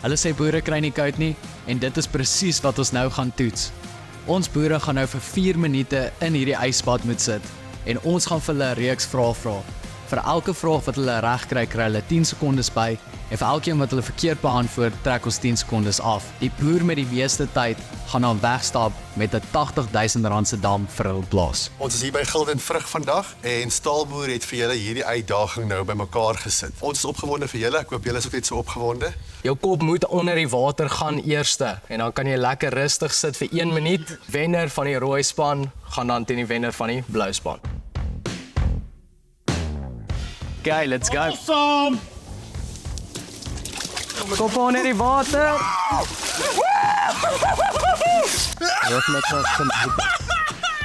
Hulle sê boere kry nie koud nie en dit is presies wat ons nou gaan toets. Ons boere gaan nou vir 4 minute in hierdie ysbad moet sit en ons gaan vir hulle 'n reeks vrae vra. Vir elke vraag wat hulle reg kry, kry hulle 10 sekondes by en vir elkeen wat hulle verkeerd beantwoord, trek ons 10 sekondes af. Die boer met die meeste tyd gaan dan wegstap met 'n R80.000 se dam vir hul plaas. Ons is hier by Gilden Vrug vandag en Staalboer het vir julle hierdie uitdaging nou bymekaar gesit. Ons is opgewonde vir julle, ek hoop julle is ook net so opgewonde. Jou kop moet onder die water gaan eerste en dan kan jy lekker rustig sit vir 1 minuut. Wenner van die rooi span gaan dan teen die wenner van die blou span. Okay, let's go. Awesome! Kop onder die water.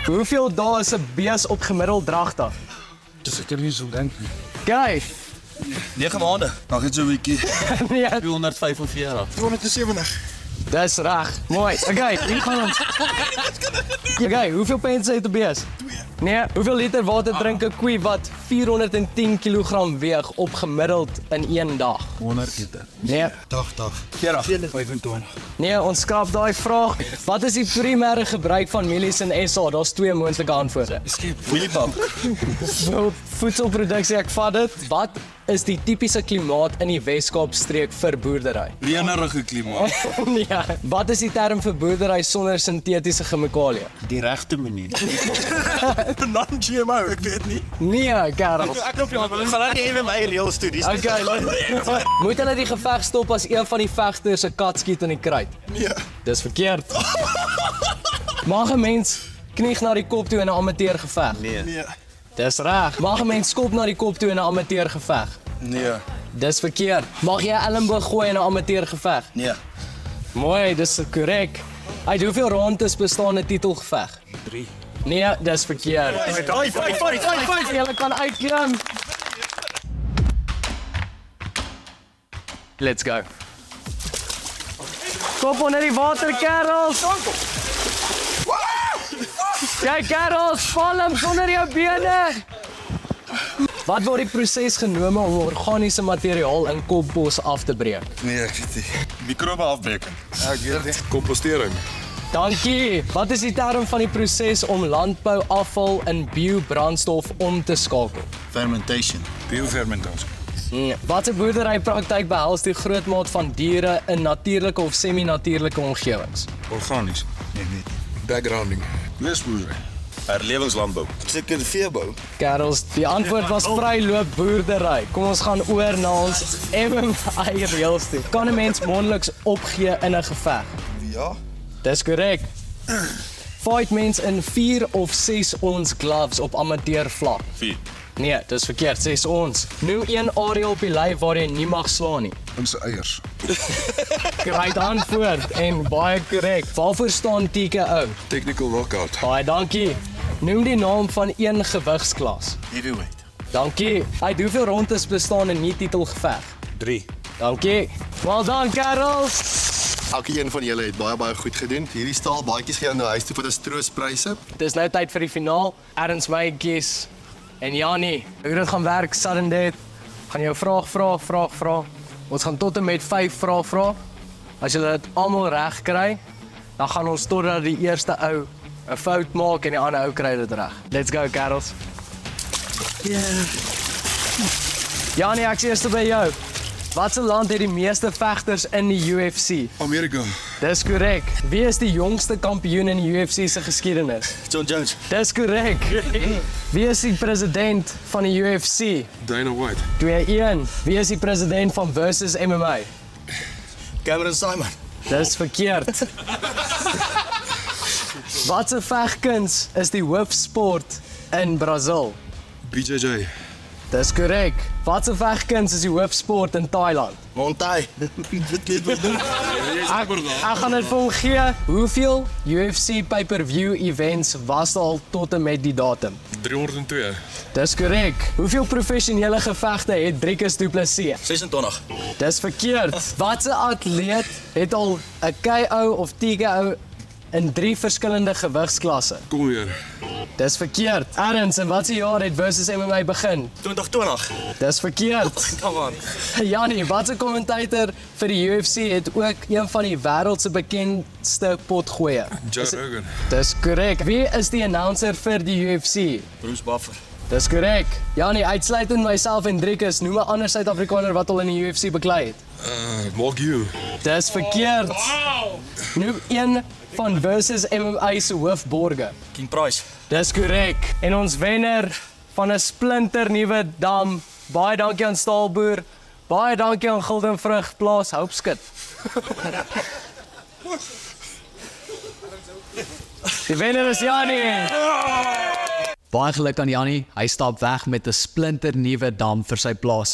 Hoeveel dae is 'n bees op gemiddeld dragtig? Dis ek nie so dink nie. Okay. 9 maande. Nog net so 'n bietjie. Nee, 245. 270. dis reg. Mooi. Okay, hier gaan ons. Okay, hoeveel pense het 'n bees? 2. Nee, hoeveel liter water drink 'n koei wat 410 kg weeg op gemiddeld in 1 dag? 100 liter. Nee. 80. 25. Nee, ons skrap daai vraag. Wat is die primêre gebruik van mielies in SA? Daar's 2 moontlike antwoorde. Mieliepap. Voedselproduksie, ek vat dit. Wat is die tipiese klimaat in die Wes-Kaap streek vir boerdery? Reënerige klimaat. Nee, wat is die term vir boerdery sonder sintetiese chemikalieë? Die regte manier. Non-GMO, ek weet nie. Nee, Karel. Ek hoop jy gaan nie even my reël studies. Okay, moet hulle die geveg stop as een van die vegters 'n kat skiet in die kruit? Nee. Dis verkeerd. Mag 'n mens knieg na die kop toe in 'n amateurgeveg? Nee. Dis reg. Mag 'n mens skop na die kop toe in 'n amateurgeveg? Nee. Dis verkeerd. Mag jy 'n elmboog gooi in 'n amateurgeveg? Nee. Mooi, dis korrek. Uit hoeveel rondes bestaan 'n titelgeveg? 3. Nee, dis verkeerd. Fight. Julle kan uitklim. Let's go. Kop onder die water, kerels. Kyk, kerels, val hom sonder jou bene. Wat word die proses genoem om organiese materiaal in kompos af te breek? Nee, ek weet nie. Mikrobe afbreken. Ek weet nie. Kompostering. Dankie. Wat is die term van die proses om landbouafval in biobrandstof om te skakel? Fermentation. Biofermentasie. Wat 'n boerderypraktyk behels die grootmaat van diere in natuurlike of semi-natuurlike omgewings? Organies. Nee, weet nie. Backgrounding. Weesboerdery. Herlewingslandbou. Seker veebou. Kerels, die antwoord was vryloopboerdery. Kom ons gaan oor na ons MMA reëls toe. Kan 'n mens mondeliks opgee in 'n geveg? Ja. Dis korrek. Fight mens in 4 of 6 ons gloves op amateur vlak? 4. Nee, dis verkeerd, 6 ons. Noem een area op die lyf waar jy nie mag slaan nie. In sy eiers. Right antwoord en baie korrek. Waarvoor staan TKO? Technical knockout. Baie dankie. Noem die naam van een gewigsklas. Heavyweight. Dankie. Uit hoeveel rondes bestaan 'n nie-titelgeveg? 3. Dankie. Well done, Karels. Elke een van julle het baie goed gedoen. Hierdie staalbaadjies gaan nou huis toe vir 'n troospryse. Dis nou tyd vir die finaal. Erns Meintjies en Janie. Hoe dit gaan werk, sudden death. Gaan jou vraag vra. Ons gaan tot en met 5 vrae vra. As jy dit almal reg kry, dan gaan ons totdat die eerste ou 'n fout maak en die ander ou kry dit reg. Let's go, Karels. Janie, ek sê eerst by jou. Watse land het die meeste vegters in die UFC? Amerika. Dis korrek. Wie is die jongste kampioen in die UFC se geskiedenis? John Jones. Dis korrek. Wie is die president van die UFC? Dana White. 2-1. Wie is die president van Versus MMA? Cameron Simon. Dis verkeerd. Watse vegkuns is die hoofsport in Brazil? BJJ. Dis korrek. Watse vegkuns is die hoofsport in Thailand? Montai. Ek gaan dit vir hom gee. Hoeveel UFC pay-per-view events was al tot en met die datum? 302. Dis korrek. Hoeveel professionele gevegte het Dricus Du Plessis? 26. Dis verkeerd. Watse atleet het al 'n KO of TKO in 3 verskillende gewigsklasse? Kom weer. Dis verkeerd. Erns, in watse jaar het Versus MMA begin? 2020. Dis verkeerd. Come on. Janie, watse kommentator vir die UFC het ook een van die wêreld se bekendste potgooie? Joe Rogan. Dis korrek. Wie is die announcer vir die UFC? Bruce Buffer. Dis korrek. Janie, uitsluitend myself en Driekus, noem 'n ander Suid-Afrikaner wat al in die UFC beklei het. Mark you. Dis verkeerd. Noem een van Versus MMA se hoofborge. King Price. Dis korrek. En ons wenner van 'n splinternuwe dam. Baie dankie aan Staalboer. Baie dankie aan Guldenvrug Plaas Hoopskit. Die wenner is Janie. Baie geluk aan Jannie. Hy stap weg met 'n splinternuwe dam vir sy plaas.